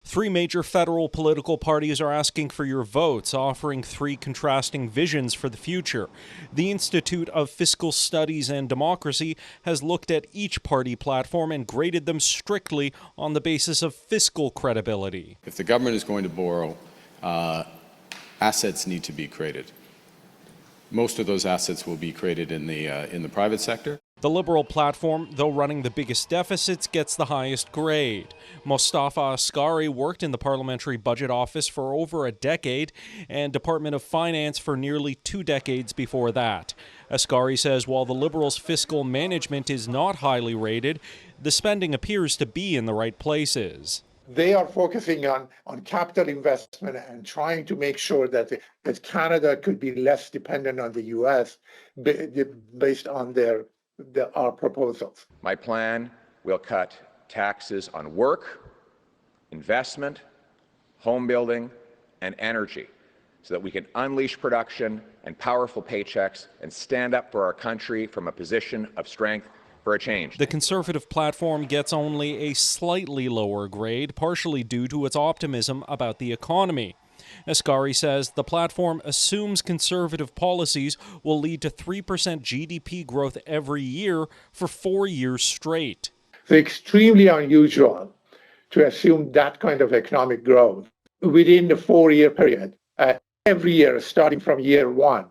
Three major federal political parties are asking for your votes, offering three contrasting visions for the future. The Institute of Fiscal Studies and Democracy has looked at each party platform and graded them strictly on the basis of fiscal credibility. If the government is going to borrow, assets need to be created. Most of those assets will be created in the private sector. The Liberal platform, though running the biggest deficits, gets the highest grade. Mustafa Asghari worked in the Parliamentary Budget Office for over a decade and Department of Finance for nearly 2 decades before that. Asghari says while the Liberals' fiscal management is not highly rated, the spending appears to be in the right places. They are focusing on capital investment and trying to make sure that Canada could be less dependent on the U.S. based on our proposals. My plan will cut taxes on work, investment, home building, and energy so that we can unleash production and powerful paychecks and stand up for our country from a position of strength for a change. The Conservative platform gets only a slightly lower grade, partially due to its optimism about the economy. Asghari says the platform assumes Conservative policies will lead to 3% GDP growth every year for 4 years straight. It's extremely unusual to assume that kind of economic growth within the 4-year period, every year starting from year one,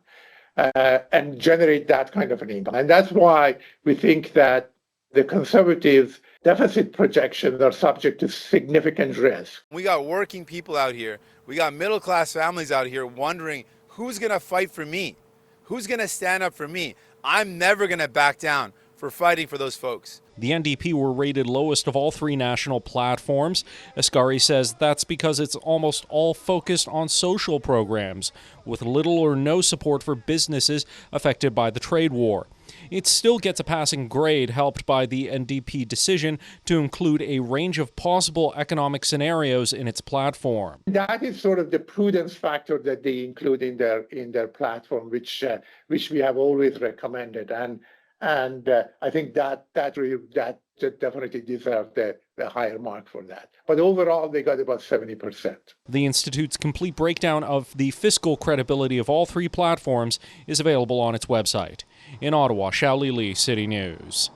and generate that kind of an income. And that's why we think that the Conservatives' deficit projections are subject to significant risk. We got working people out here. We got middle-class families out here wondering, who's going to fight for me? Who's going to stand up for me? I'm never going to back down for fighting for those folks. The NDP were rated lowest of all three national platforms. Asghari says that's because it's almost all focused on social programs, with little or no support for businesses affected by the trade war. It still gets a passing grade, helped by the NDP decision to include a range of possible economic scenarios in its platform. That is sort of the prudence factor that they include in their platform, which we have always recommended, and I think that definitely deserves the higher mark for that. But overall, they got about 70%. The Institute's complete breakdown of the fiscal credibility of all three platforms is available on its website. In Ottawa, Xiaoli Li, City News.